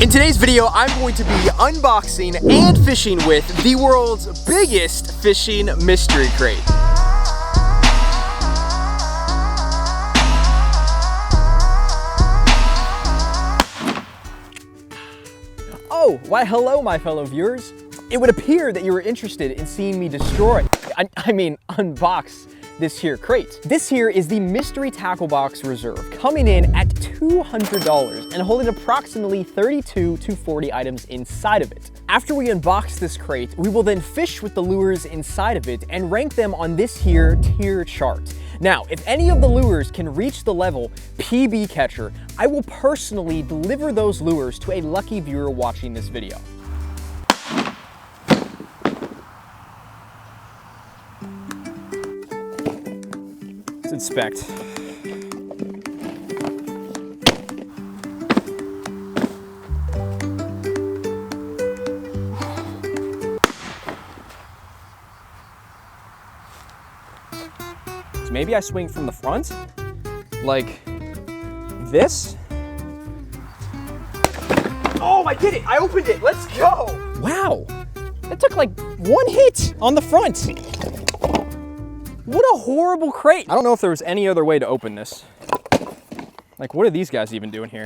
In today's video, I'm going to be unboxing and fishing with the world's biggest fishing mystery crate. Oh, why hello my fellow viewers. It would appear that you were interested in seeing me destroy, I mean unbox this here crate. This here is the Mystery Tackle Box Reserve, coming in at $200 and holding approximately 32 to 40 items inside of it. After we unbox this crate, we will then fish with the lures inside of it and rank them on this here tier chart. Now, if any of the lures can reach the level PB Catcher, I will personally deliver those lures to a lucky viewer watching this video. Let's inspect. So maybe I swing from the front, like this. Oh, I did it! I opened it! Let's go! Wow, that took like one hit on the front. What a horrible crate. I don't know if there was any other way to open this. Like, what are these guys even doing here?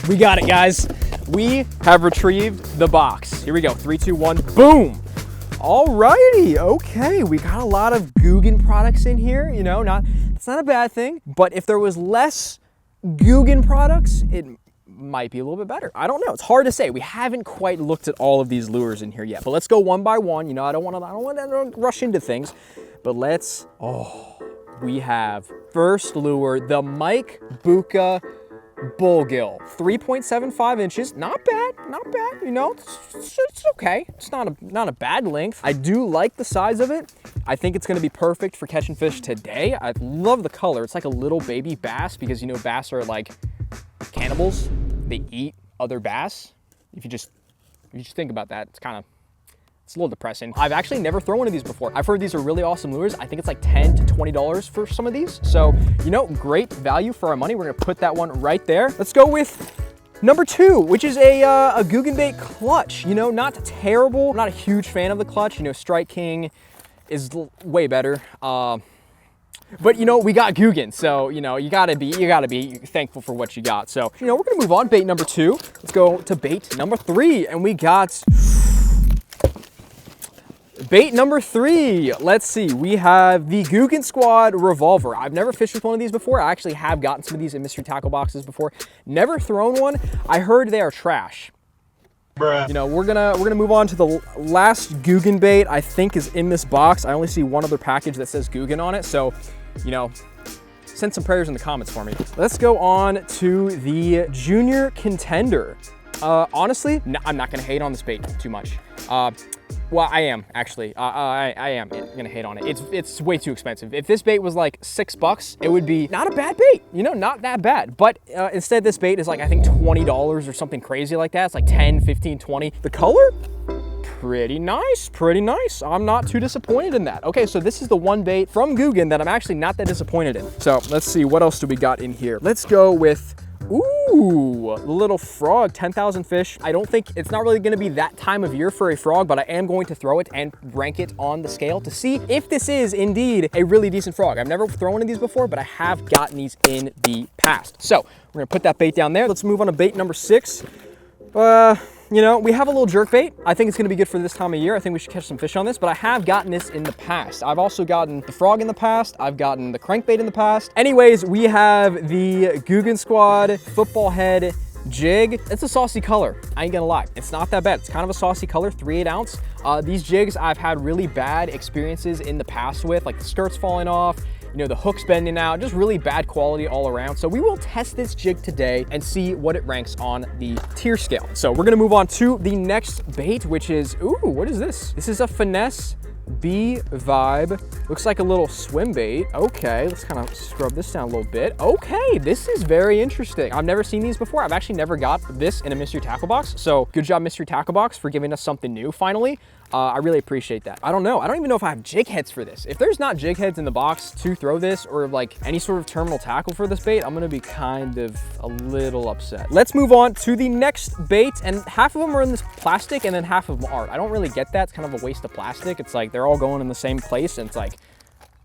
We got it, guys. We have retrieved the box. Here we go, 3, 2, 1, boom. Alrighty, okay. We got a lot of Guggen products in here, you know, it's not a bad thing, but if there was less Guggen products, it might be a little bit better. I don't know, it's hard to say. We haven't quite looked at all of these lures in here yet, but let's go one by one. You know, I don't want to rush into things, but we have first lure, the Mike Buka Bullgill, 3.75 inches, not bad, you know, it's okay. It's not a bad length. I do like the size of it. I think it's gonna be perfect for catching fish today. I love the color. It's like a little baby bass because, you know, bass are like cannibals. They eat other bass. If you just think about that, it's a little depressing. I've actually never thrown one of these before. I've heard these are really awesome lures. I think it's like $10 to $20 for some of these. So, you know, great value for our money. We're gonna put that one right there. Let's go with number 2, which is a Guggen bait clutch. You know, not terrible. I'm not a huge fan of the clutch. You know, Strike King is way better. But you know, we got Guggen, so you know, you gotta be thankful for what you got. So, you know, we're gonna move on. Bait number 2. Let's go to bait number 3, and we got bait number 3. Let's see. We have the Guggen Squad Revolver. I've never fished with one of these before. I actually have gotten some of these in mystery tackle boxes before. Never thrown one. I heard they are trash. Bruh. You know, we're gonna move on to the last Guggen bait I think is in this box. I only see one other package that says Guggen on it, so, you know, send some prayers in the comments for me. Let's go on to the Junior Contender. Honestly, I'm not gonna hate on this bait too much. Well, I am actually. I am gonna hate on it. It's way too expensive. If this bait was like $6, it would be not a bad bait. You know, not that bad. But instead, this bait is like, I think $20 or something crazy like that. It's like 10, 15, 20. The color, pretty nice, pretty nice. I'm not too disappointed in that. Okay, so this is the one bait from Guggen that I'm actually not that disappointed in. So let's see, what else do we got in here? Let's go with, ooh, little frog, 10,000 fish. I don't think, it's not really gonna be that time of year for a frog, but I am going to throw it and rank it on the scale to see if this is indeed a really decent frog. I've never thrown one of these before, but I have gotten these in the past. So we're gonna put that bait down there. Let's move on to bait number 6. You know, we have a little jerk bait. I think it's gonna be good for this time of year. I think we should catch some fish on this, but I have gotten this in the past. I've also gotten the frog in the past. I've gotten the crankbait in the past. Anyways, we have the Guggen Squad football head jig. It's a saucy color, I ain't gonna lie. It's not that bad. It's kind of a saucy color, 3/8 ounce. These jigs I've had really bad experiences in the past with, like the skirts falling off, you know, the hook's bending out, just really bad quality all around. So we will test this jig today and see what it ranks on the tier scale. So we're gonna move on to the next bait, which is, ooh, what is this? This is a Finesse B Vibe. Looks like a little swim bait. Okay, let's kind of scrub this down a little bit. Okay, this is very interesting. I've never seen these before. I've actually never got this in a mystery tackle box. So good job, mystery tackle box, for giving us something new finally. I really appreciate that. I don't know. I don't even know if I have jig heads for this. If there's not jig heads in the box to throw this, or like any sort of terminal tackle for this bait, I'm gonna be kind of a little upset. Let's move on to the next bait, and half of them are in this plastic and then half of them aren't. I don't really get that. It's kind of a waste of plastic. It's like they're all going in the same place, and it's like,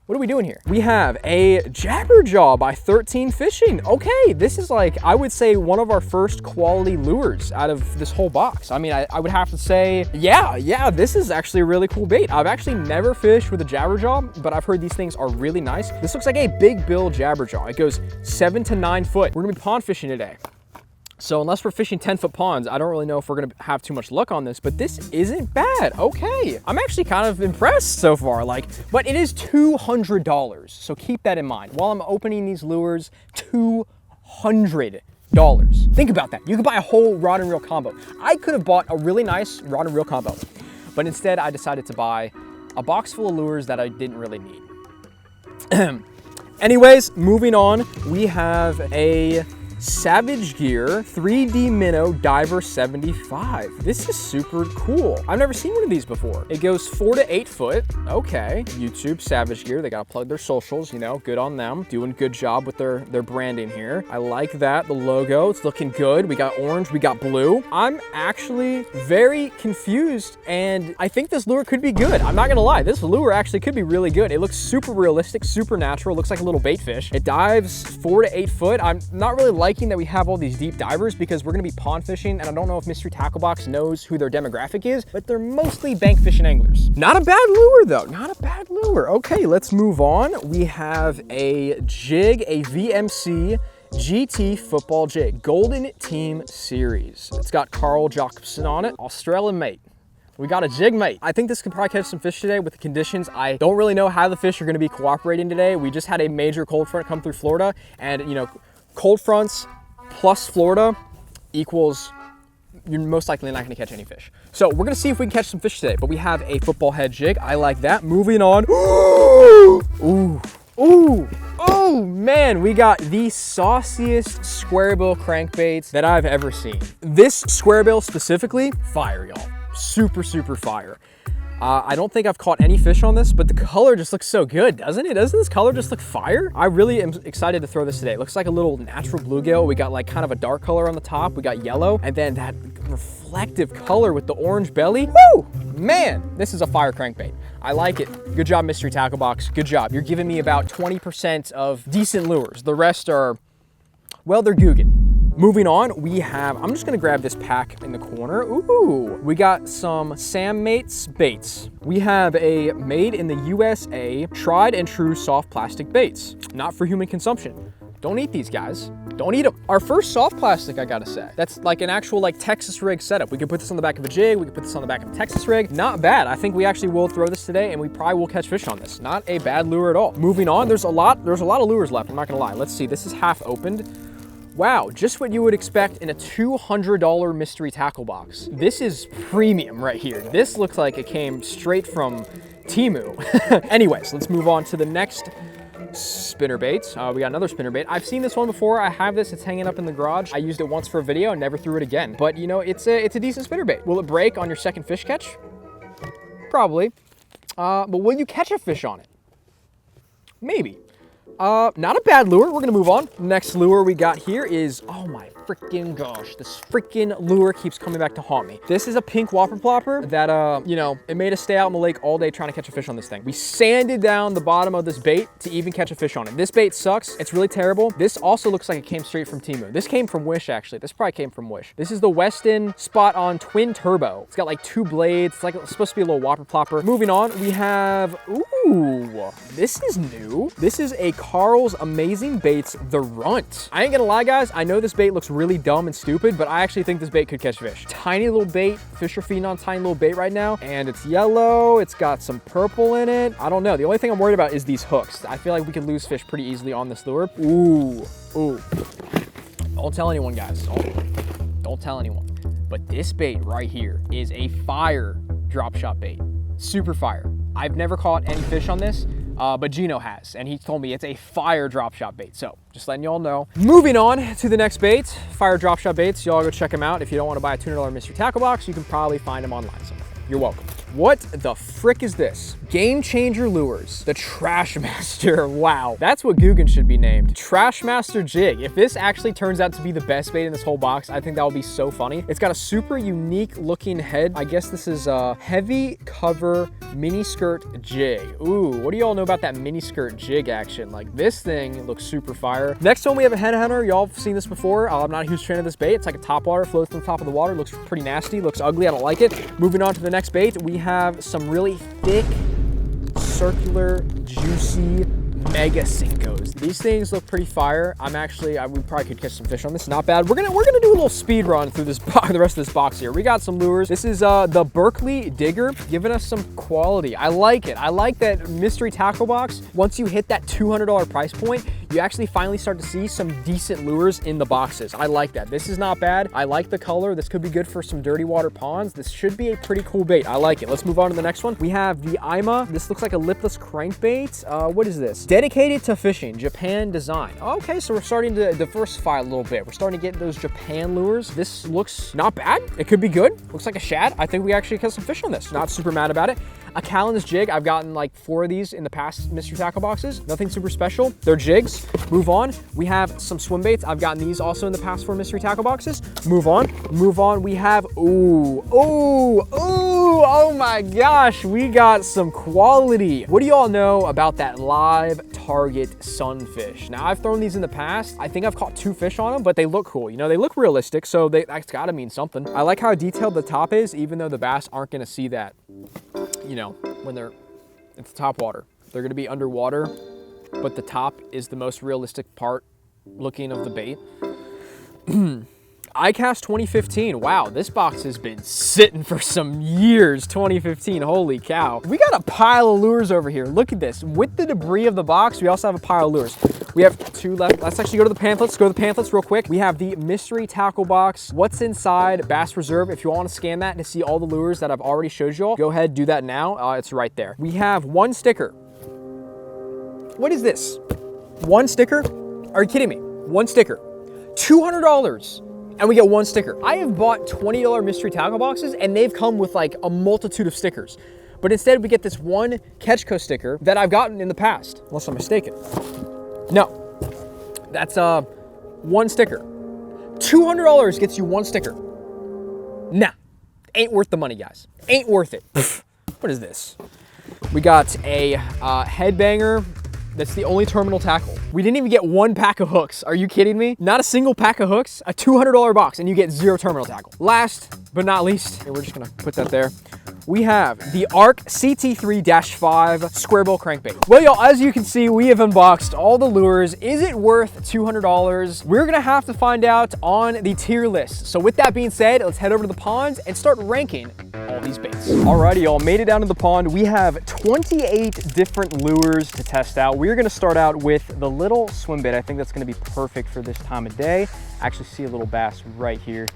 what are we doing here? We have a Jabberjaw by 13 Fishing. Okay, this is like, I would say one of our first quality lures out of this whole box. I mean, I would have to say, yeah, this is actually a really cool bait. I've actually never fished with a Jabberjaw, but I've heard these things are really nice. This looks like a big bill Jabberjaw. It goes 7 to 9 foot. We're gonna be pond fishing today. So unless we're fishing 10-foot ponds, I don't really know if we're gonna have too much luck on this, but this isn't bad. Okay, I'm actually kind of impressed so far, like, but it is $200, so keep that in mind. While I'm opening these lures, $200. Think about that. You could buy a whole rod and reel combo. I could have bought a really nice rod and reel combo, but instead I decided to buy a box full of lures that I didn't really need. Anyways, moving on, we have a Savage Gear 3D Minnow Diver 75. This is super cool. I've never seen one of these before. It goes 4 to 8 foot. Okay, YouTube Savage Gear. They gotta plug their socials, you know, good on them. Doing good job with their branding here. I like that, the logo, it's looking good. We got orange, we got blue. I'm actually very confused, and I think this lure could be good. I'm not gonna lie, this lure actually could be really good. It looks super realistic, super natural. It looks like a little bait fish. It dives 4 to 8 foot. I'm not really liking that we have all these deep divers because we're gonna be pond fishing, and I don't know if Mystery Tackle Box knows who their demographic is, but they're mostly bank fishing anglers. Not a bad lure though, not a bad lure. Okay, let's move on. We have a jig, a VMC GT football jig, Golden Team Series. It's got Carl Jacobson on it, Australian mate. We got a jig mate. I think this can probably catch some fish today with the conditions. I don't really know how the fish are gonna be cooperating today. We just had a major cold front come through Florida, and you know, cold fronts plus Florida equals you're most likely not gonna catch any fish. So we're gonna see if we can catch some fish today, but we have a football head jig. I like that. Moving on. Ooh, ooh, oh man, we got the sauciest square bill crankbaits that I've ever seen. This square bill specifically, fire y'all. Super, super fire. I don't think I've caught any fish on this, but the color just looks so good, doesn't it? Doesn't this color just look fire? I really am excited to throw this today. It looks like a little natural bluegill. We got like kind of a dark color on the top. We got yellow, and then that reflective color with the orange belly. Woo! Man, this is a fire crankbait. I like it. Good job, Mystery Tackle Box. Good job. You're giving me about 20% of decent lures. The rest are, well, they're Guggen. Moving on, we have, I'm just gonna grab this pack in the corner. Ooh, we got some Sam Mates baits. We have a made in the USA, tried and true soft plastic baits. Not for human consumption. Don't eat these guys. Don't eat them. Our first soft plastic, I gotta say. That's like an actual like Texas rig setup. We could put this on the back of a jig. We could put this on the back of a Texas rig. Not bad. I think we actually will throw this today, and we probably will catch fish on this. Not a bad lure at all. Moving on, there's a lot of lures left. I'm not gonna lie. Let's see, this is half opened. Wow, just what you would expect in a $200 Mystery Tackle Box. This is premium right here. This looks like it came straight from Temu. Anyways, let's move on to the next spinner baits. We got another spinner bait. I've seen this one before. I have this, it's hanging up in the garage. I used it once for a video and never threw it again. But you know, it's a decent spinner bait. Will it break on your second fish catch? Probably. But will you catch a fish on it? Maybe. Not a bad lure. We're gonna move on. Next lure we got here is, oh my freaking gosh, this freaking lure keeps coming back to haunt me. This is a pink whopper plopper that, you know, it made us stay out in the lake all day trying to catch a fish on this thing. We sanded down the bottom of this bait to even catch a fish on it. This bait sucks. It's really terrible. This also looks like it came straight from Temu. This came from Wish, actually. This probably came from Wish. This is the Weston Spot On Twin Turbo. It's got like 2 blades. It's like it's supposed to be a little whopper plopper. Moving on, we have, ooh, this is new. This is a Carl's Amazing Baits, the Runt. I ain't gonna lie, guys. I know this bait looks really dumb and stupid, but I actually think this bait could catch fish. Tiny little bait. Fish are feeding on tiny little bait right now, and it's yellow. It's got some purple in it. I don't know. The only thing I'm worried about is these hooks. I feel like we could lose fish pretty easily on this lure. Ooh, ooh. Don't tell anyone, guys. Don't tell anyone. But this bait right here is a fire drop shot bait. Super fire. I've never caught any fish on this. But Gino has, and he told me it's a fire drop shot bait. So just letting y'all know. Moving on to the next bait, fire drop shot baits. Y'all go check them out. If you don't want to buy a $200 Mystery Tackle Box, you can probably find them online somewhere. You're welcome. What the frick is this? Game Changer Lures, the Trash Master. Wow, that's what Guggen should be named. Trash Master Jig. If this actually turns out to be the best bait in this whole box, I think that will be so funny. It's got a super unique looking head. I guess this is a heavy cover mini skirt jig. Ooh, what do y'all know about that mini skirt jig action? Like, this thing looks super fire. Next one, we have a headhunter. Y'all have seen this before. I'm not a huge fan of this bait. It's like a top water, floats on the top of the water. Looks pretty nasty, looks ugly. I don't like it. Moving on to the next bait, we have some really thick, circular, juicy Mega Cincos. These things look pretty fire. We probably could catch some fish on this. Not bad. We're gonna do a little speed run through this the rest of this box here. We got some lures. This is the Berkeley Digger, giving us some quality. I like it. I like that mystery tackle box. Once you hit that $200 price point, you actually finally start to see some decent lures in the boxes. I like that. This is not bad. I like the color. This could be good for some dirty water ponds. This should be a pretty cool bait. I like it. Let's move on to the next one. We have the Ima. This looks like a lipless crankbait. What is this? Dedicated to fishing, Japan design. Okay, so we're starting to diversify a little bit. We're starting to get those Japan lures. This looks not bad. It could be good. Looks like a shad. I think we actually catch some fish on this. Not super mad about it. A Callan's jig. I've gotten like 4 of these in the past mystery tackle boxes. Nothing super special. They're jigs. Move on. We have some swim baits. I've gotten these also in the past 4 mystery tackle boxes. Move on. Move on. We have, oh my gosh, we got some quality. What do y'all know about that live target sunfish? Now, I've thrown these in the past. I think I've caught 2 fish on them, but they look cool. You know, they look realistic, so that's gotta mean something. I like how detailed the top is, even though the bass aren't gonna see that, you know, when it's top water. They're gonna be underwater, but the top is the most realistic part looking of the bait. iCast 2015. Wow, this box has been sitting for some years. 2015, holy cow. We got a pile of lures over here. Look at this. With the debris of the box, we also have a pile of lures. We have 2 left. Let's actually go to the pamphlets. Go to the pamphlets real quick. We have the mystery tackle box. What's inside Bass Reserve? If you want to scan that to see all the lures that I've already showed you all, go ahead, do that now. It's right there. We have 1 sticker. What is this? 1 sticker? Are you kidding me? 1 sticker. $200. And we get 1 sticker. I have bought $20 mystery tackle boxes and they've come with like a multitude of stickers. But instead we get this 1 Catchco sticker that I've gotten in the past, unless I'm mistaken. No, that's 1 sticker. $200 gets you 1 sticker. Nah, ain't worth the money, guys. Ain't worth it. What is this? We got a headbanger. That's the only terminal tackle. We didn't even get 1 pack of hooks. Are you kidding me? Not a single pack of hooks, a $200 box, and you get 0 terminal tackle. Last but not least, and we're just gonna put that there, we have the ARC CT3-5 square bill crankbait. Well, y'all, as you can see, we have unboxed all the lures. Is it worth $200? We're gonna have to find out on the tier list. So with that being said, let's head over to the ponds and start ranking all these baits. Alrighty, y'all, made it down to the pond. We have 28 different lures to test out. We're gonna start out with the little swim bait. I think that's gonna be perfect for this time of day. I actually see a little bass right here.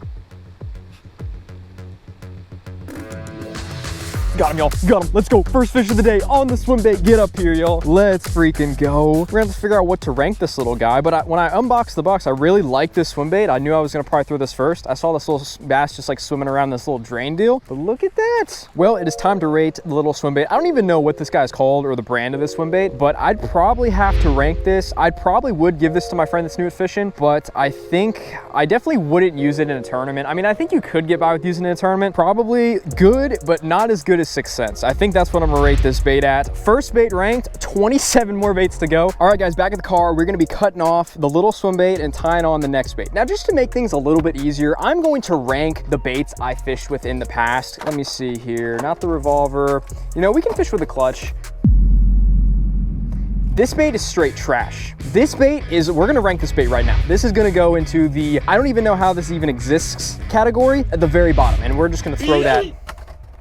Got him, y'all. Got him. Let's go. First fish of the day on the swim bait. Get up here, y'all. Let's freaking go. We're gonna have to figure out what to rank this little guy. But when I unboxed the box, I really liked this swim bait. I knew I was gonna probably throw this first. I saw this little bass just like swimming around this little drain deal. But look at that. Well, it is time to rate the little swim bait. I don't even know what this guy's called or the brand of this swim bait, but I'd probably have to rank this. I probably would give this to my friend that's new at fishing, but I think I definitely wouldn't use it in a tournament. I mean, I think you could get by with using it in a tournament. Probably good, but not as good as 6 cents. I think that's what I'm gonna rate this bait at. First bait ranked, 27 more baits to go. All right, guys, back at the car, we're gonna be cutting off the little swim bait and tying on the next bait. Now, just to make things a little bit easier, I'm going to rank the baits I fished with in the past. Let me see here, not the revolver. You know, we can fish with a clutch. This bait is straight trash. This bait is, we're gonna rank this bait right now. This is gonna go into the, I don't even know how this even exists category at the very bottom, and we're just gonna throw that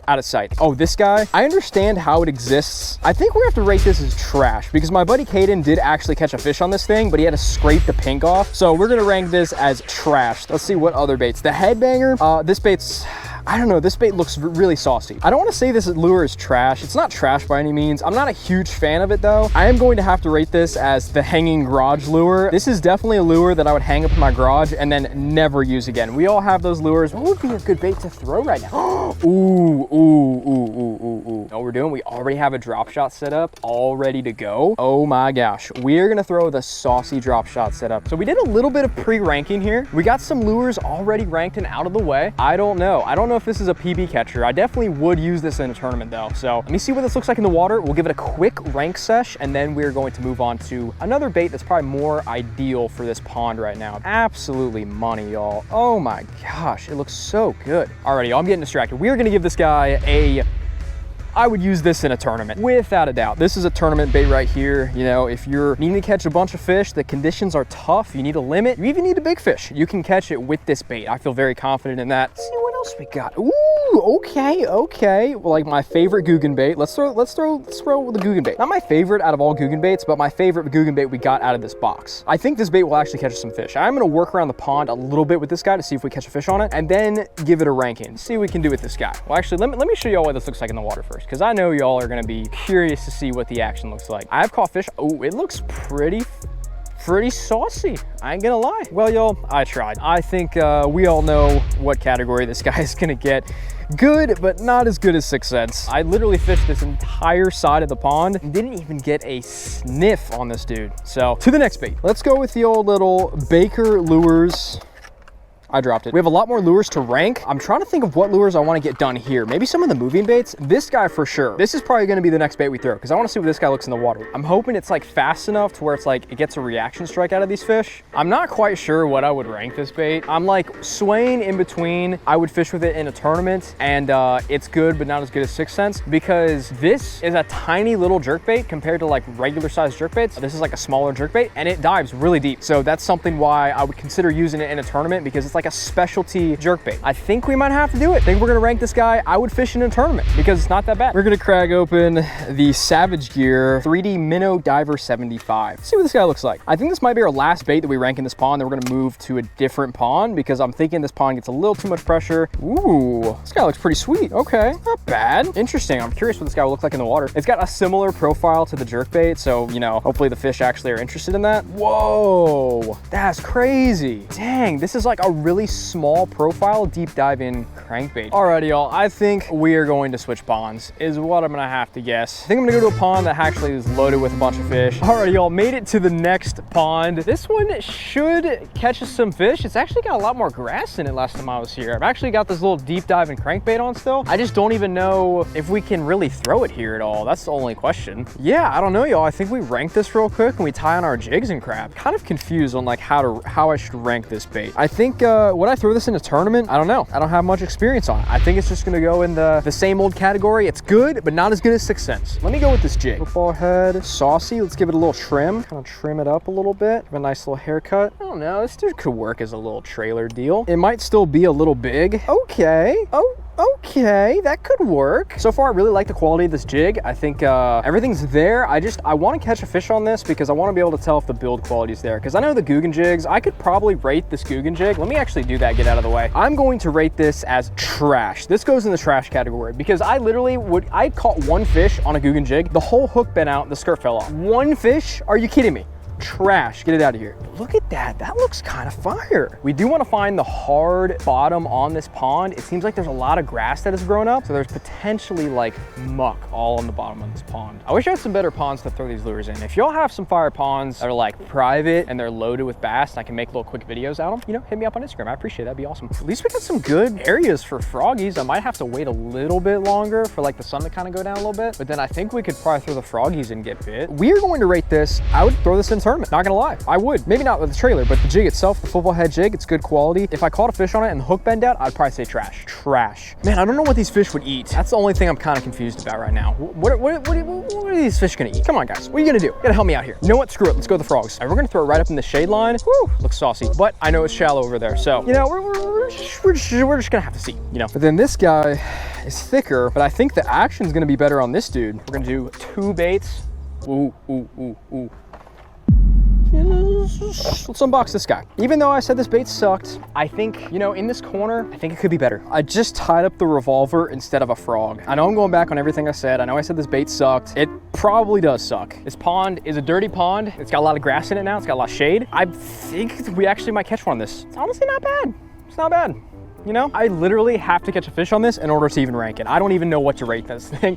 out of sight. Oh, this guy, I understand how it exists. I think we have to rate this as trash because my buddy Caden did actually catch a fish on this thing, but he had to scrape the pink off. So we're gonna rank this as trash. Let's see what other baits. The headbanger, this bait's, I don't know, this bait looks really saucy. I don't want to say this lure is trash. It's not trash by any means. I'm not a huge fan of it though. I am going to have to rate this as the hanging garage lure. This is definitely a lure that I would hang up in my garage and then never use again. We all have those lures. What would be a good bait to throw right now? Ooh. Know what we're doing? We already have a drop shot set up, all ready to go. Oh my gosh. We are gonna throw the saucy drop shot setup. So we did a little bit of pre-ranking here. We got some lures already ranked and out of the way. I don't know if this is a PB catcher. I definitely would use this in a tournament though. So let me see what this looks like in the water. We'll give it a quick rank sesh and then we're going to move on to another bait that's probably more ideal for this pond right now. Absolutely money, y'all. Oh my gosh, it looks so good. Alrighty, y'all, I'm getting distracted. We are gonna give this guy I would use this in a tournament, without a doubt. This is a tournament bait right here. You know, if you're needing to catch a bunch of fish, the conditions are tough, you need a limit, you even need a big fish, you can catch it with this bait. I feel very confident in that. Let's see what else we got. Ooh, okay. Well, like my favorite Guggen bait. Let's throw the Guggen bait. Not my favorite out of all Guggen baits, but my favorite Guggen bait we got out of this box. I think this bait will actually catch us some fish. I'm gonna work around the pond a little bit with this guy to see if we catch a fish on it, and then give it a ranking. See what we can do with this guy. Well, actually, let me show y'all what this looks like in the water first, because I know y'all are gonna be curious to see what the action looks like. I have caught fish. Oh, it looks pretty saucy. I ain't gonna lie. Well, y'all, I tried. I think we all know what category this guy is gonna get. Good, but not as good as 6 cents. I literally fished this entire side of the pond and didn't even get a sniff on this dude. So to the next bait. Let's go with the old little Baker Lures. I dropped it. We have a lot more lures to rank. I'm trying to think of what lures I want to get done here. Maybe some of the moving baits. This guy for sure. This is probably going to be the next bait we throw because I want to see what this guy looks in the water. I'm hoping it's like fast enough to where it's like it gets a reaction strike out of these fish. I'm not quite sure what I would rank this bait. I'm like swaying in between. I would fish with it in a tournament and it's good but not as good as 6 cents because this is a tiny little jerk bait compared to like regular sized jerk baits. This is like a smaller jerk bait and it dives really deep. So that's something why I would consider using it in a tournament because it's like a specialty jerkbait. I think we might have to do it. I think we're gonna rank this guy. I would fish in a tournament because it's not that bad. We're gonna crack open the Savage Gear 3D Minnow Diver 75. Let's see what this guy looks like. I think this might be our last bait that we rank in this pond. Then we're gonna move to a different pond because I'm thinking this pond gets a little too much pressure. Ooh, this guy looks pretty sweet. Okay, not bad. Interesting. I'm curious what this guy will look like in the water. It's got a similar profile to the jerkbait, so you know, hopefully the fish actually are interested in that. Whoa, that's crazy. Dang, this is like a really small profile deep diving crankbait. Alrighty, y'all, I think we are going to switch ponds is what I'm gonna have to guess. I think I'm gonna go to a pond that actually is loaded with a bunch of fish. Alrighty, y'all, made it to the next pond. This one should catch us some fish. It's actually got a lot more grass in it last time I was here. I've actually got this little deep diving crankbait on still. I just don't even know if we can really throw it here at all. That's the only question. Yeah, I don't know, y'all. I think we rank this real quick and we tie on our jigs and crap. Kind of confused on like how I should rank this bait. I think would I throw this in a tournament? I don't know. I don't have much experience on it. I think it's just gonna go in the same old category. It's good, but not as good as 6 cents. Let me go with this jig. Football head, saucy. Let's give it a little trim. Kind of trim it up a little bit. Give a nice little haircut. I don't know. This dude could work as a little trailer deal. It might still be a little big. Okay. Oh, okay, that could work. So far, I really like the quality of this jig. I think everything's there. I want to catch a fish on this because I want to be able to tell if the build quality is there. Because I know the Guggen jigs, I could probably rate this Guggen jig. Let me actually do that, get out of the way. I'm going to rate this as trash. This goes in the trash category because I caught one fish on a Guggen jig. The whole hook bent out, the skirt fell off. One fish? Are you kidding me? Trash. Get it out of here. Look at that. That looks kind of fire. We do want to find the hard bottom on this pond. It seems like there's a lot of grass that has grown up, so there's potentially like muck all on the bottom of this pond. I wish I had some better ponds to throw these lures in. If y'all have some fire ponds that are like private and they're loaded with bass and I can make little quick videos out of them, you know, hit me up on Instagram. I appreciate it. That'd be awesome. At least we got some good areas for froggies. I might have to wait a little bit longer for like the sun to kind of go down a little bit, but then I think we could probably throw the froggies and get bit. We're going to rate this. I would throw this in tournament. Not gonna lie. I would. Maybe not with the trailer, but the jig itself, the football head jig, it's good quality. If I caught a fish on it and the hook bent out, I'd probably say trash. Trash. Man, I don't know what these fish would eat. That's the only thing I'm kind of confused about right now. What are these fish gonna eat? Come on, guys. What are you gonna do? You gotta help me out here. You know what? Screw it. Let's go with the frogs. All right, we're gonna throw it right up in the shade line. Woo, looks saucy. But I know it's shallow over there. So, you know, we're just gonna have to see, you know. But then this guy is thicker, but I think the action's gonna be better on this dude. We're gonna do 2 baits. Ooh, ooh, ooh, ooh. let's unbox this guy. Even though I said this bait sucked, I think, you know, in this corner, I think it could be better. I just tied up the revolver instead of a frog. I know I'm going back on everything I said. I know I said this bait sucked. It probably does suck. This pond is a dirty pond. It's got a lot of grass in it now. It's got a lot of shade. I think we actually might catch one on this. It's honestly not bad. It's not bad. You know, I literally have to catch a fish on this in order to even rank it. I don't even know what to rate this thing.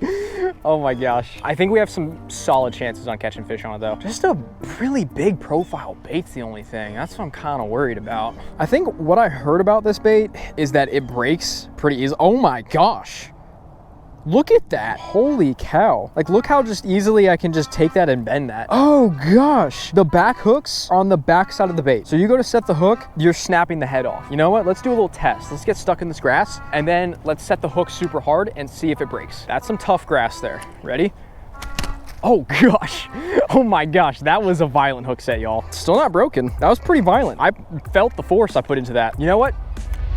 Oh my gosh. I think we have some solid chances on catching fish on it though. Just a really big profile bait's the only thing. That's what I'm kind of worried about. I think what I heard about this bait is that it breaks pretty easily. Oh my gosh. Look at that. Holy cow. Like, look how just easily I can just take that and bend that. Oh gosh. The back hooks are on the back side of the bait. So you go to set the hook, you're snapping the head off. You know what? Let's do a little test. Let's get stuck in this grass and then let's set the hook super hard and see if it breaks. That's some tough grass there. Ready? Oh gosh. Oh my gosh. That was a violent hook set, y'all. Still not broken. That was pretty violent. I felt the force I put into that. You know what?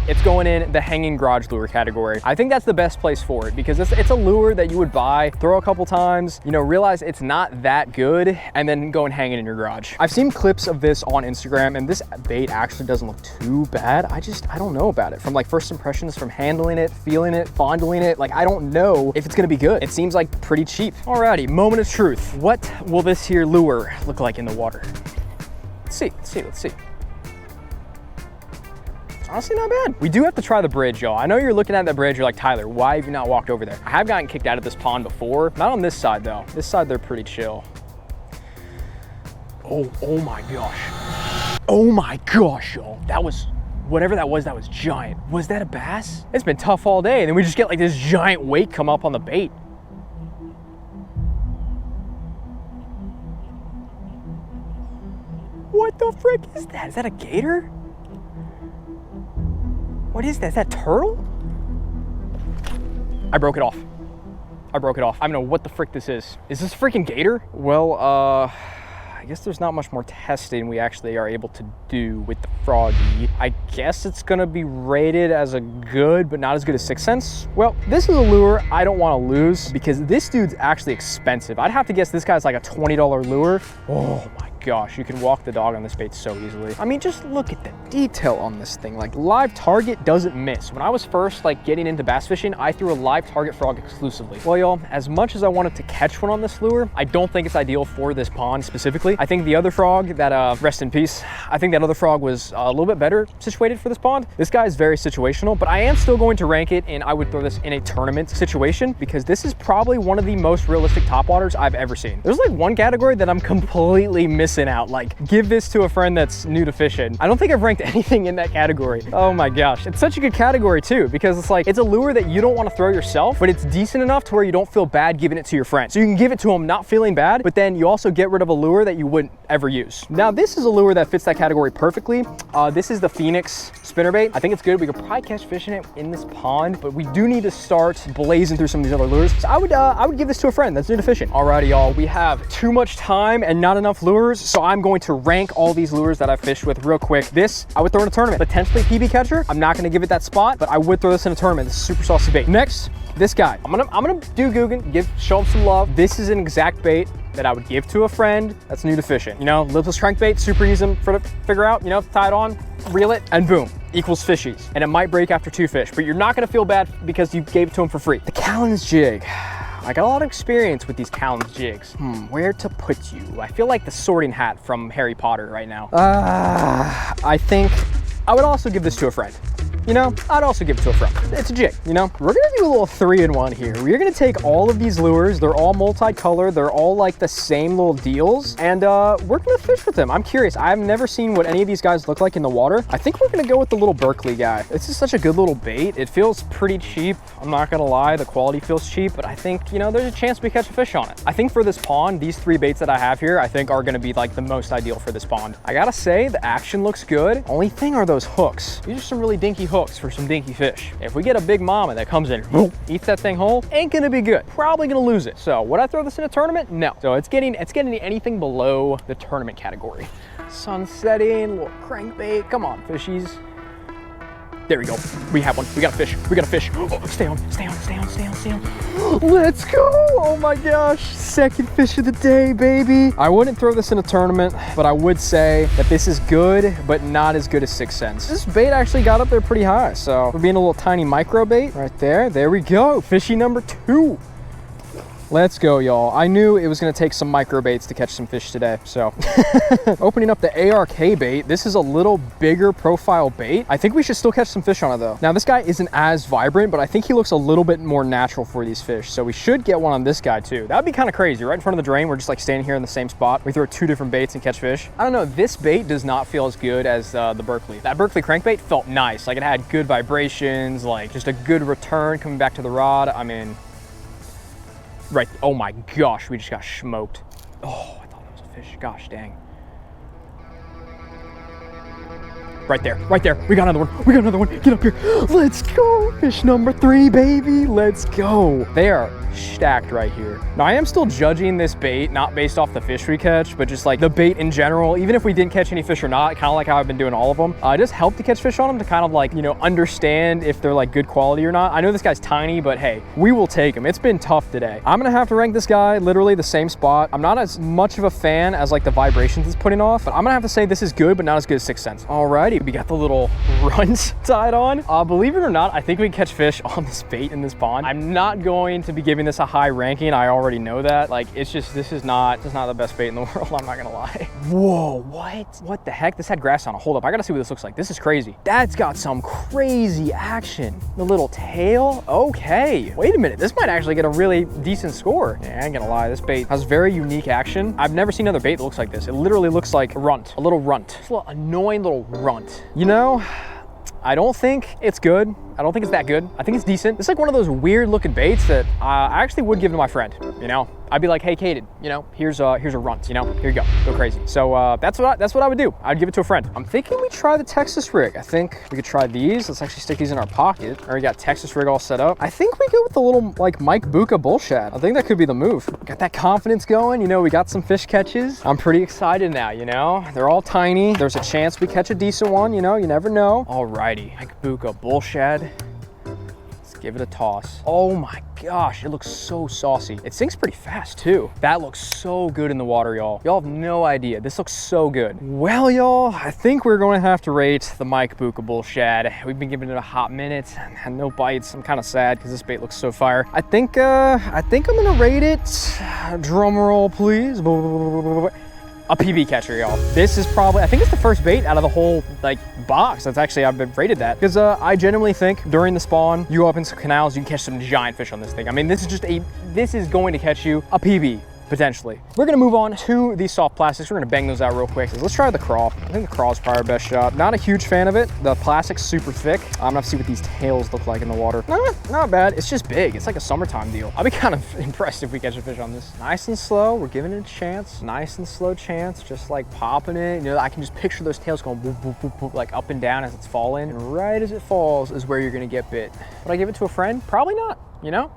It's going in the hanging garage lure category. I think that's the best place for it because it's a lure that you would buy, throw a couple times, you know, realize it's not that good, and then go and hang it in your garage. I've seen clips of this on Instagram and this bait actually doesn't look too bad. I don't know about it. From like first impressions, from handling it, feeling it, fondling it, like I don't know if it's gonna be good. It seems like pretty cheap. Alrighty, moment of truth. What will this here lure look like in the water? Let's see. Honestly, not bad. We do have to try the bridge, y'all. I know you're looking at that bridge, you're like, Tyler, why have you not walked over there? I have gotten kicked out of this pond before. Not on this side, though. This side, they're pretty chill. Oh my gosh. Oh my gosh, y'all. That was, whatever that was giant. Was that a bass? It's been tough all day, and then we just get like this giant weight come up on the bait. What the frick is that? Is that a gator? What is that? Is that turtle? I broke it off. I don't know what the frick this is. Is this a freaking gator? Well, I guess there's not much more testing we actually are able to do with the froggy. I guess it's gonna be rated as a good, but not as good as 6 cents. Well, this is a lure I don't wanna lose because this dude's actually expensive. I'd have to guess this guy's like a $20 lure. Oh my gosh, you can walk the dog on this bait so easily. I mean, just look at the detail on this thing. Like, live target doesn't miss. When I was first like getting into bass fishing, I threw a live target frog exclusively. Well, y'all, as much as I wanted to catch one on this lure, I don't think it's ideal for this pond specifically. I think the other frog that, rest in peace, I think that other frog was a little bit better situated for this pond. This guy is very situational, but I am still going to rank it, and I would throw this in a tournament situation because this is probably one of the most realistic topwaters I've ever seen. There's like one category that I'm completely missing out. Like, give this to a friend that's new to fishing. I don't think I've ranked anything in that category. Oh my gosh. It's such a good category too, because it's like, it's a lure that you don't want to throw yourself, but it's decent enough to where you don't feel bad giving it to your friend. So you can give it to them not feeling bad, but then you also get rid of a lure that you wouldn't ever use. Now, this is a lure that fits that category perfectly. This is the Phoenix spinnerbait. I think it's good. We could probably catch fish in it in this pond, but we do need to start blazing through some of these other lures. So I would give this to a friend that's new to fishing. Alrighty, y'all, we have too much time and not enough lures, so I'm going to rank all these lures that I've fished with real quick. This, I would throw in a tournament. Potentially PB catcher. I'm not gonna give it that spot, but I would throw this in a tournament. This is super saucy bait. Next, this guy. I'm gonna do Guggen, show him some love. This is an exact bait that I would give to a friend that's new to fishing. You know, lipless crankbait, super easy for to figure out, you know, tie it on, reel it, and boom, equals fishies. And it might break after 2 fish, but you're not gonna feel bad because you gave it to him for free. The Callan's jig. I got a lot of experience with these Callan's jigs. Where to put you? I feel like the sorting hat from Harry Potter right now. I think I would also give this to a friend. You know, I'd also give it to a friend. It's a jig, you know? We're gonna do a little 3-in-1 here. We're gonna take all of these lures. They're all multicolored. They're all like the same little deals. And we're gonna fish with them. I'm curious. I've never seen what any of these guys look like in the water. I think we're gonna go with the little Berkeley guy. This is such a good little bait. It feels pretty cheap. I'm not gonna lie, the quality feels cheap, but I think, you know, there's a chance we catch a fish on it. I think for this pond, these 3 baits that I have here, I think are gonna be like the most ideal for this pond. I gotta say, the action looks good. Only thing are those hooks. These are some really dinky hooks for some dinky fish. If we get a big mama that comes in, eats that thing whole, ain't gonna be good. Probably gonna lose it. So would I throw this in a tournament? No. So it's getting anything below the tournament category. Sun setting, little crankbait. Come on, fishies. There we go. We have one. We got a fish. We got a fish. Oh, stay on, stay on, stay on, stay on, stay on. Let's go. Oh my gosh. Second fish of the day, baby. I wouldn't throw this in a tournament, but I would say that this is good, but not as good as 6 cents. This bait actually got up there pretty high. So we're being a little tiny micro bait right there. There we go. Fishy number 2. Let's go, y'all. I knew it was gonna take some micro baits to catch some fish today, so. Opening up the ARK bait. This is a little bigger profile bait. I think we should still catch some fish on it though. Now this guy isn't as vibrant, but I think he looks a little bit more natural for these fish. So we should get one on this guy too. That'd be kind of crazy. Right in front of the drain, we're just like standing here in the same spot. We throw 2 different baits and catch fish. I don't know, this bait does not feel as good as the Berkeley. That Berkeley crankbait felt nice. Like it had good vibrations, like just a good return coming back to the rod. I mean, right, oh my gosh, we just got smoked. Oh, I thought that was a fish, gosh dang. Right there, right there. We got another one, we got another one. Get up here, let's go. Fish number 3, baby, let's go. They are stacked right here. Now I am still judging this bait, not based off the fish we catch, but just like the bait in general, even if we didn't catch any fish or not, kind of like how I've been doing all of them. It does help to catch fish on them to kind of like, you know, understand if they're like good quality or not. I know this guy's tiny, but hey, we will take him. It's been tough today. I'm gonna have to rank this guy literally the same spot. I'm not as much of a fan as like the vibrations it's putting off, but I'm gonna have to say this is good, but not as good as 6 cents. Alrighty, we got the little runs tied on. Believe it or not, I think we can catch fish on this bait in this pond. I'm not going to be giving this a high ranking. I already know that. Like, it's just, this is not the best bait in the world. I'm not gonna lie. Whoa, what the heck? This had grass on it. Hold up, I gotta see what this looks like. This is crazy. That's got some crazy action. The little tail, okay. Wait a minute, this might actually get a really decent score. Yeah, I ain't gonna lie, this bait has very unique action. I've never seen another bait that looks like this. It literally looks like a runt, a little runt. It's a little annoying little runt. You know, I don't think it's good. I don't think it's that good. I think it's decent. It's like one of those weird looking baits that I actually would give to my friend, you know? I'd be like, hey, Caden, you know, here's a runt, you know? Here you go crazy. So that's what I would do. I'd give it to a friend. I'm thinking we try the Texas rig. I think we could try these. Let's actually stick these in our pocket. Already got Texas rig all set up. I think we go with the little like Mike Buka bull shad. I think that could be the move. Got that confidence going. You know, we got some fish catches. I'm pretty excited now, you know? They're all tiny. There's a chance we catch a decent one, you know? You never know. Alrighty, Mike Buka bull shad. Give it a toss. Oh my gosh, it looks so saucy. It sinks pretty fast too. That looks so good in the water, y'all. Y'all have no idea. This looks so good. Well, y'all, I think we're going to have to rate the Mike Buka bull shad. We've been giving it a hot minute and no bites. I'm kind of sad because this bait looks so fire. I think I'm gonna rate it, drum roll please, a PB catcher, y'all. This is probably, I think it's the first bait out of the whole like box that's actually, I've been rated that. Because I genuinely think during the spawn, you go up in some canals, you can catch some giant fish on this thing. I mean, this is going to catch you a PB. Potentially. We're gonna move on to these soft plastics. We're gonna bang those out real quick. Let's try the crawl. I think the crawl is probably our best shot. Not a huge fan of it. The plastic's super thick. I'm gonna have to see what these tails look like in the water. Not bad. It's just big. It's like a summertime deal. I'll be kind of impressed if we catch a fish on this. Nice and slow. We're giving it a chance. Nice and slow chance. Just like popping it. You know, I can just picture those tails going boop, boop, boop, boop, like up and down as it's falling. And right as it falls is where you're gonna get bit. Would I give it to a friend? Probably not, you know?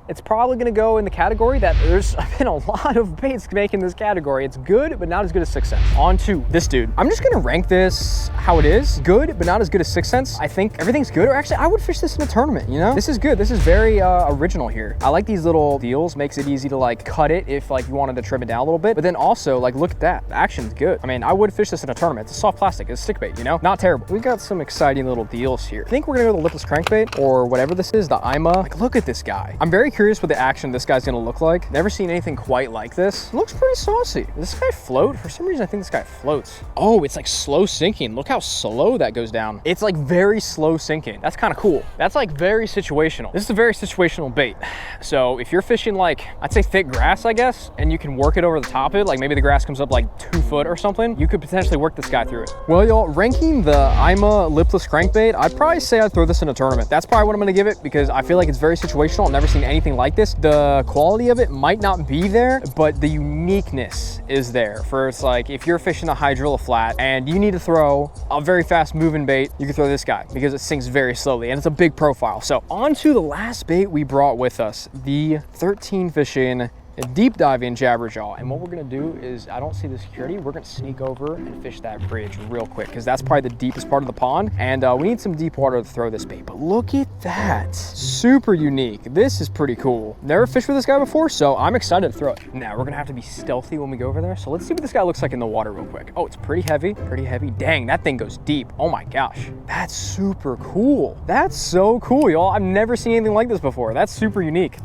It's probably gonna go in the category that there's been a lot of baits making this category. It's good, but not as good as 6 cents. On to this dude. I'm just gonna rank this how it is. Good, but not as good as 6 cents. I think everything's good, or actually I would fish this in a tournament, you know? This is good, this is very original here. I like these little deals, makes it easy to like cut it if like you wanted to trim it down a little bit, but then also like look at that, the action's good. I mean, I would fish this in a tournament. It's a soft plastic, it's stick bait, you know? Not terrible. We got some exciting little deals here. I think we're gonna go with the lipless crankbait or whatever this is, the IMA. Like look at this guy. I'm very curious what the action this guy's gonna look like. Never seen anything quite like this. It looks pretty saucy. Does this guy float? For some reason, I think this guy floats. Oh, it's like slow sinking. Look how slow that goes down. It's like very slow sinking. That's kind of cool. That's like very situational. This is a very situational bait. So if you're fishing like, I'd say thick grass, I guess, and you can work it over the top of it, like maybe the grass comes up like 2 foot or something, you could potentially work this guy through it. Well, y'all, ranking the IMA lipless crankbait, I'd probably say I'd throw this in a tournament. That's probably what I'm gonna give it because I feel like it's very situational. I've never seen anything like this. The quality of it might not be there, but the uniqueness is there. For it's like, if you're fishing a hydrilla flat and you need to throw a very fast moving bait, you can throw this guy because it sinks very slowly and it's a big profile. So on to the last bait we brought with us, the 13 fishing a deep diving jabberjaw. And what we're gonna do is, I don't see the security, we're gonna sneak over and fish that bridge real quick, because that's probably the deepest part of the pond, and we need some deep water to throw this bait. But look at that, super unique. This is pretty cool. Never fished with this guy before, so I'm excited to throw it. Now we're gonna have to be stealthy when we go over there, so let's see what this guy looks like in the water real quick. Oh, it's pretty heavy, pretty heavy. Dang, that thing goes deep. Oh my gosh, that's super cool. That's so cool, y'all. I've never seen anything like this before. That's super unique.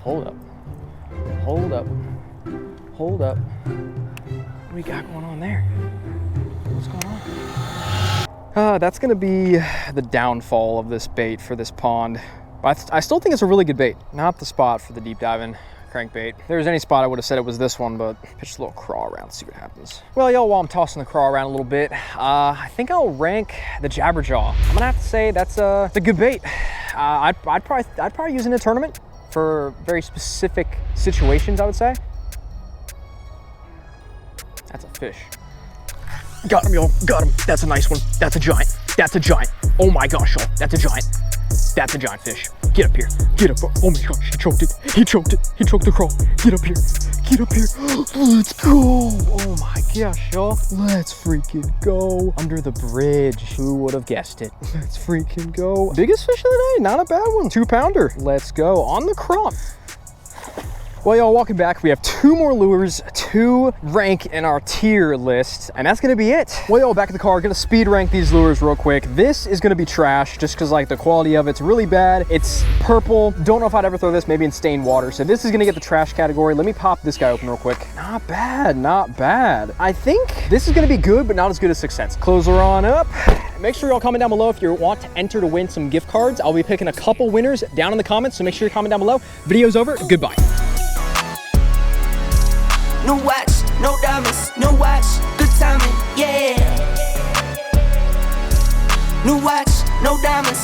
Hold up, hold up, hold up. What do we got going on there? What's going on? That's gonna be the downfall of this bait for this pond. But I still think it's a really good bait. Not the spot for the deep diving crankbait. If there was any spot, I would have said it was this one, but pitch a little crawl around, see what happens. Well, y'all, while I'm tossing the crawl around a little bit, I think I'll rank the jabberjaw. I'm gonna have to say that's a good bait. I'd probably use it in a tournament for very specific situations, I would say. That's a fish. Got him, y'all, got him. That's a nice one. That's a giant. That's a giant. Oh my gosh, y'all, that's a giant. That's a giant fish. Get up here. Get up. Oh my gosh, he choked it. He choked it. He choked the crawl. Get up here. Get up here. Let's go. Oh my gosh, y'all. Let's freaking go. Under the bridge. Who would have guessed it? Let's freaking go. Biggest fish of the day. Not a bad one. 2-pounder. Let's go. On the crop. Well, y'all, welcome back. We have 2 more lures to rank in our tier list, and that's gonna be it. Well, y'all, back in the car, gonna speed rank these lures real quick. This is gonna be trash just because, like, the quality of it's really bad. It's purple. Don't know if I'd ever throw this, maybe in stained water. So this is gonna get the trash category. Let me pop this guy open real quick. Not bad, not bad. I think this is gonna be good, but not as good as success. Close her on up. Make sure y'all comment down below if you want to enter to win some gift cards. I'll be picking a couple winners down in the comments, so make sure you comment down below. Video's over. Goodbye. No watch, no diamonds, no watch, good timing, yeah. New watch, no diamonds.